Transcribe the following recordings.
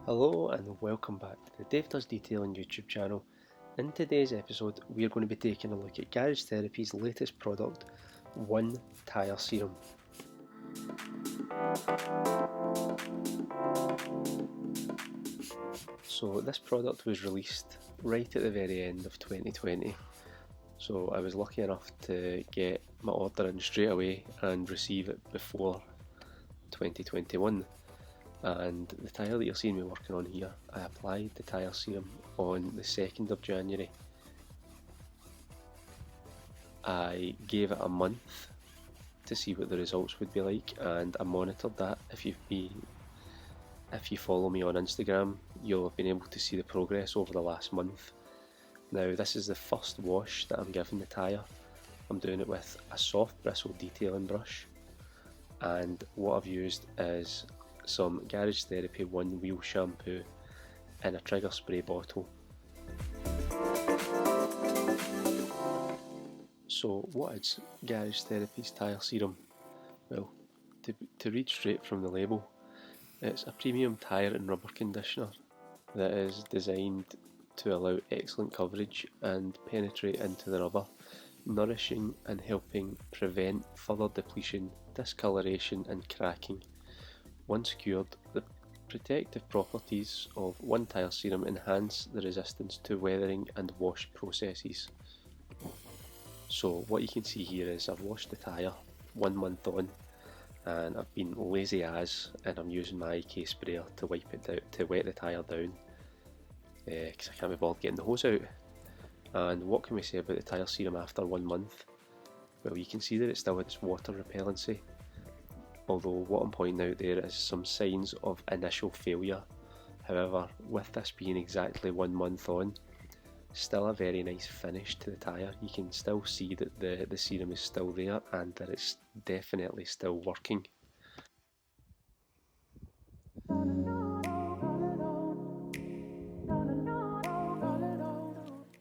Hello and welcome back to the Dave Does Detailing YouTube channel. In today's episode we are going to be taking a look at Garage Therapy's latest product, One Tyre Serum. So this product was released right at the very end of 2020, so I was lucky enough to get my order in straight away and receive it before 2021. And the tyre that you're seeing me working on here, I applied the tyre serum on the 2nd of January. I gave it a month to see what the results would be like, and I monitored that. If you follow me on Instagram, you'll have been able to see the progress over the last month. Now this is the first wash that I'm giving the tyre. I'm doing it with a soft bristle detailing brush, and what I've used is some Garage Therapy One Wheel shampoo in a trigger spray bottle. So what is Garage Therapy's tyre serum? Well, to read straight from the label, it's a premium tyre and rubber conditioner that is designed to allow excellent coverage and penetrate into the rubber, nourishing and helping prevent further depletion, discoloration and cracking. Once cured, the protective properties of One Tyre Serum enhance the resistance to weathering and wash processes. So what you can see here is I've washed the tyre 1 month on, and I've been lazy and I'm using my AK sprayer to wipe it out, to wet the tyre down, because I can't be bothered getting the hose out. And what can we say about the tyre serum after 1 month? Well, you can see that it still has its water repellency, although what I'm pointing out there is some signs of initial failure. However, with this being exactly 1 month on, still a very nice finish to the tyre. You can still see that the serum is still there and that it's definitely still working.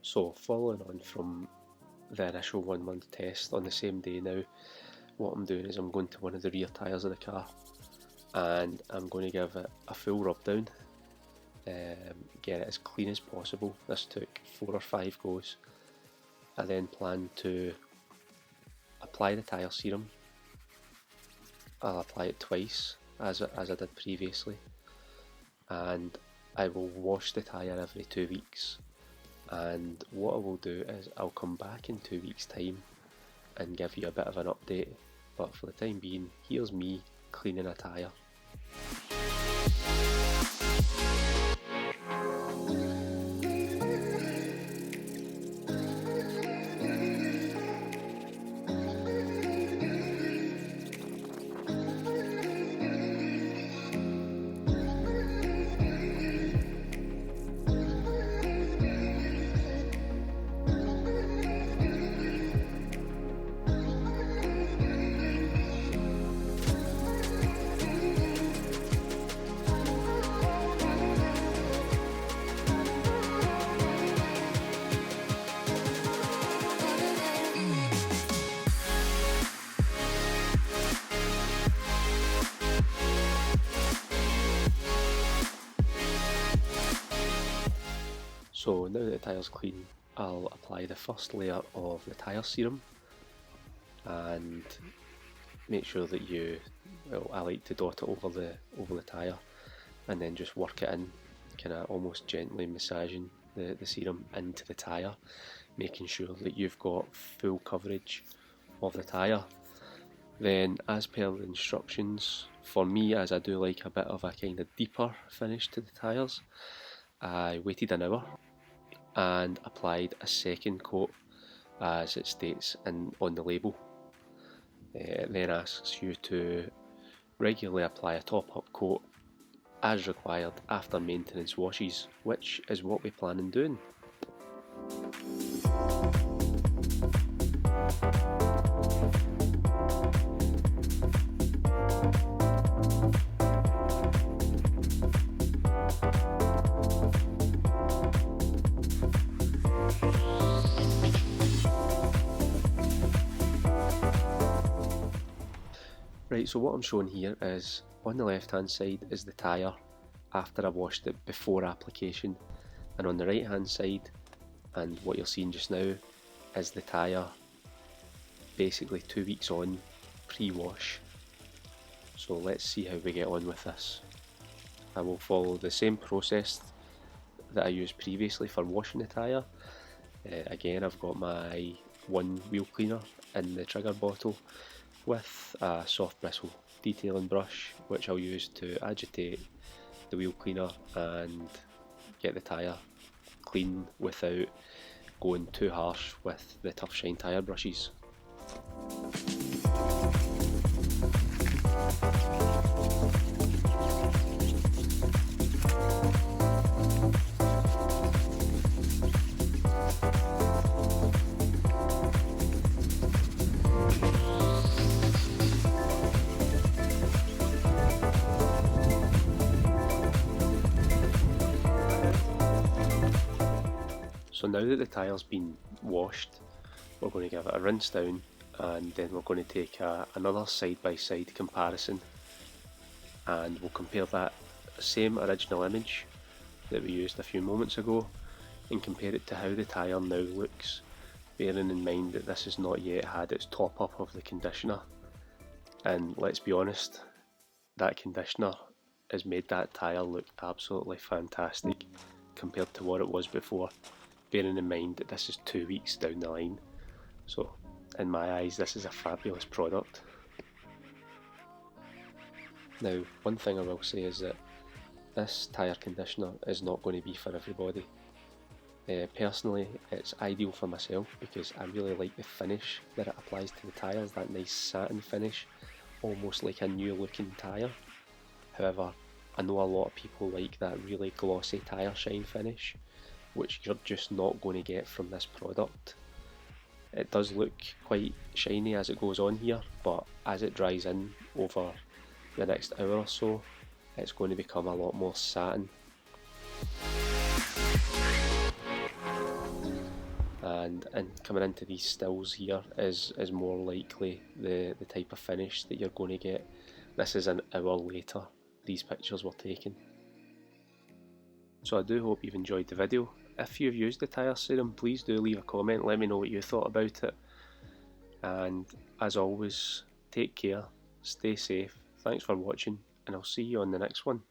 So following on from the initial 1 month test, on the same day now, what I'm doing is I'm going to one of the rear tyres of the car and I'm going to give it a full rub down, get it as clean as possible. This took 4 or 5 goes. I then plan to apply the tyre serum. I'll apply it twice as I did previously, and I will wash the tyre every 2 weeks. And what I will do is I'll come back in 2 weeks time and give you a bit of an update, but for the time being, here's me cleaning a tyre. So now that the tyre's clean, I'll apply the first layer of the tyre serum and make sure that I like to dot it over the tyre and then just work it in, kind of almost gently massaging the serum into the tyre, making sure that you've got full coverage of the tyre. Then, as per the instructions, for me, as I do like a bit of a kind of deeper finish to the tyres, I waited an hour and applied a second coat as it states on the label. It then asks you to regularly apply a top-up coat as required after maintenance washes, which is what we plan on doing. Right, so what I'm showing here is on the left hand side is the tyre after I washed it before application, and on the right hand side, and what you're seeing just now, is the tyre basically 2 weeks on, pre-wash. So let's see how we get on with this. I will follow the same process that I used previously for washing the tyre. Again, I've got my one wheel cleaner in the trigger bottle with a soft bristle detailing brush, which I'll use to agitate the wheel cleaner and get the tyre clean without going too harsh with the tough shine tyre brushes. So now that the tyre's been washed, we're going to give it a rinse down, and then we're going to take another side-by-side comparison, and we'll compare that same original image that we used a few moments ago and compare it to how the tyre now looks, bearing in mind that this has not yet had its top up of the conditioner. And let's be honest, that conditioner has made that tyre look absolutely fantastic compared to what it was before, bearing in mind that this is 2 weeks down the line. So in my eyes, this is a fabulous product. Now, one thing I will say is that this tyre conditioner is not going to be for everybody. Personally, it's ideal for myself because I really like the finish that it applies to the tyres, that nice satin finish, almost like a new looking tyre. However, I know a lot of people like that really glossy tyre shine finish, which you're just not going to get from this product. It does look quite shiny as it goes on here, but as it dries in over the next hour or so, it's going to become a lot more satin. And coming into these stills here is more likely the type of finish that you're going to get. This is an hour later these pictures were taken. So I do hope you've enjoyed the video. If you've used the Tyre Serum, please do leave a comment, let me know what you thought about it. And as always, take care, stay safe, thanks for watching, and I'll see you on the next one.